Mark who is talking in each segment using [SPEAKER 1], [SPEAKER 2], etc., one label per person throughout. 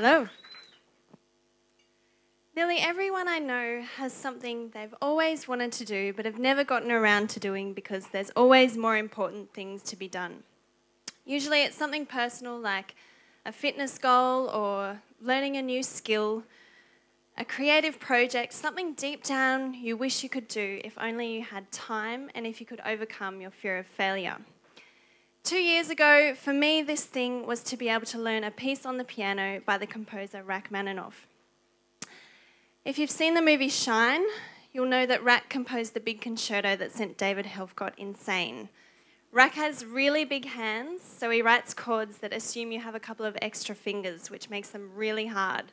[SPEAKER 1] Hello. Nearly everyone I know has something they've always wanted to do but have never gotten around to doing because there's always more important things to be done. Usually it's something personal like a fitness goal or learning a new skill, a creative project, something deep down you wish you could do if only you had time and if you could overcome your fear of failure. 2 years ago, for me, this thing was to be able to learn a piece on the piano by the composer Rachmaninoff. If you've seen the movie Shine, you'll know that Rach composed the big concerto that sent David Helfgott insane. Rach has really big hands, so he writes chords that assume you have a couple of extra fingers, which makes them really hard.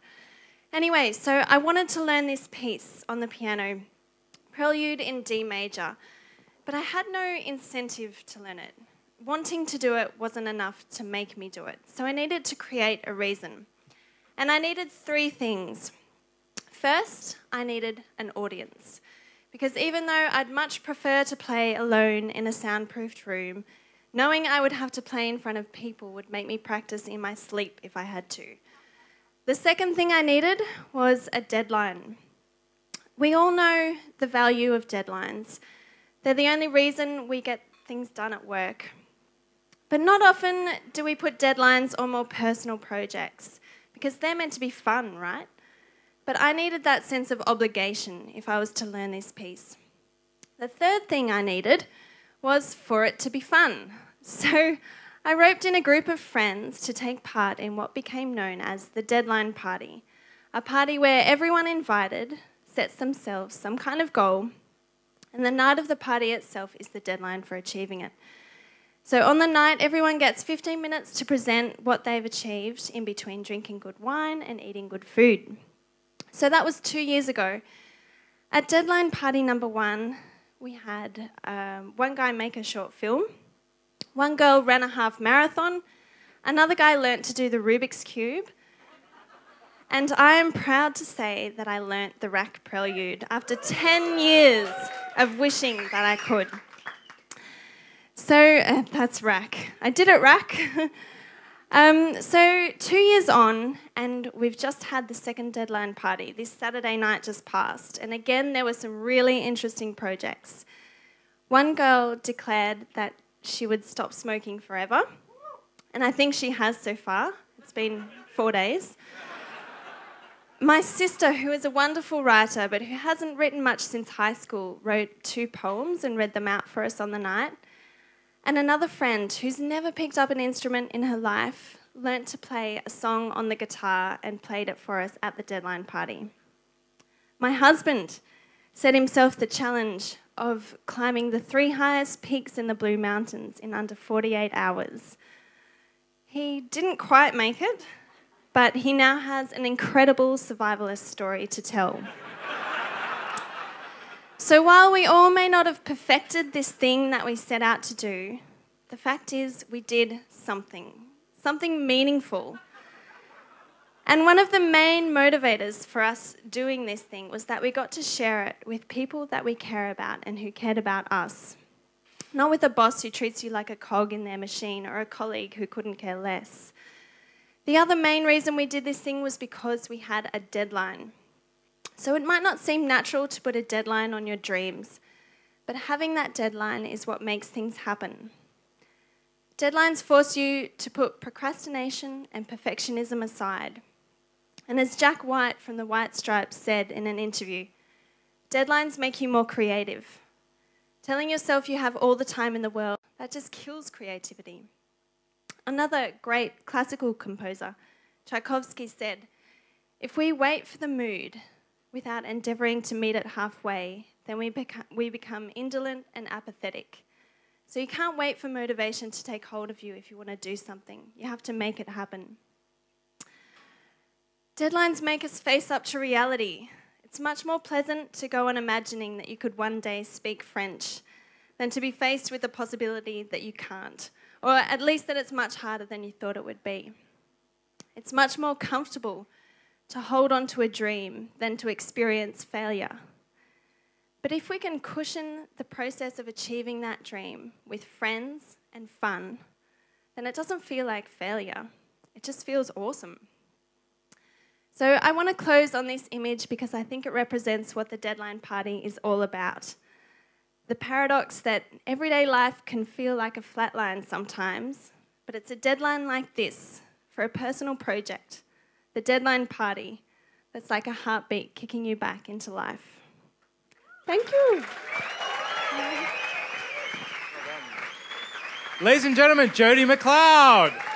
[SPEAKER 1] Anyway, so I wanted to learn this piece on the piano, Prelude in D major, but I had no incentive to learn it. Wanting to do it wasn't enough to make me do it, so I needed to create a reason. And I needed 3 things. First, I needed an audience, because even though I'd much prefer to play alone in a soundproofed room, knowing I would have to play in front of people would make me practice in my sleep if I had to. The second thing I needed was a deadline. We all know the value of deadlines. They're the only reason we get things done at work. But not often do we put deadlines on more personal projects, because they're meant to be fun, right? But I needed that sense of obligation if I was to learn this piece. The third thing I needed was for it to be fun. So I roped in a group of friends to take part in what became known as the deadline party, a party where everyone invited sets themselves some kind of goal, and the night of the party itself is the deadline for achieving it. So on the night, everyone gets 15 minutes to present what they've achieved in between drinking good wine and eating good food. So that was 2 years ago. At deadline party number 1, we had one guy make a short film, one girl ran a half marathon, another guy learnt to do the Rubik's Cube, and I am proud to say that I learnt the Rach Prelude after 10 years of wishing that I could. So that's Rach. I did it, Rach. So 2 years on, and we've just had the second deadline party. This Saturday night just passed, and again there were some really interesting projects. One girl declared that she would stop smoking forever, and I think she has so far. It's been 4 days. My sister, who is a wonderful writer but who hasn't written much since high school, wrote 2 poems and read them out for us on the night. And another friend who's never picked up an instrument in her life learnt to play a song on the guitar and played it for us at the deadline party. My husband set himself the challenge of climbing the 3 highest peaks in the Blue Mountains in under 48 hours. He didn't quite make it, but he now has an incredible survivalist story to tell. So while we all may not have perfected this thing that we set out to do, the fact is we did something meaningful. And one of the main motivators for us doing this thing was that we got to share it with people that we care about and who cared about us. Not with a boss who treats you like a cog in their machine or a colleague who couldn't care less. The other main reason we did this thing was because we had a deadline. So it might not seem natural to put a deadline on your dreams, but having that deadline is what makes things happen. Deadlines force you to put procrastination and perfectionism aside. And as Jack White from the White Stripes said in an interview, deadlines make you more creative. Telling yourself you have all the time in the world, that just kills creativity. Another great classical composer, Tchaikovsky, said, "If we wait for the mood without endeavouring to meet it halfway, then we become indolent and apathetic." So you can't wait for motivation to take hold of you if you want to do something. You have to make it happen. Deadlines make us face up to reality. It's much more pleasant to go on imagining that you could one day speak French than to be faced with the possibility that you can't, or at least that it's much harder than you thought it would be. It's much more comfortable to hold on to a dream than to experience failure. But if we can cushion the process of achieving that dream with friends and fun, then it doesn't feel like failure. It just feels awesome. So I want to close on this image because I think it represents what the deadline party is all about. The paradox that everyday life can feel like a flat line sometimes, but it's a deadline like this for a personal project, the deadline party, that's like a heartbeat kicking you back into life. Thank you.
[SPEAKER 2] Ladies and gentlemen, Jodie McLeod.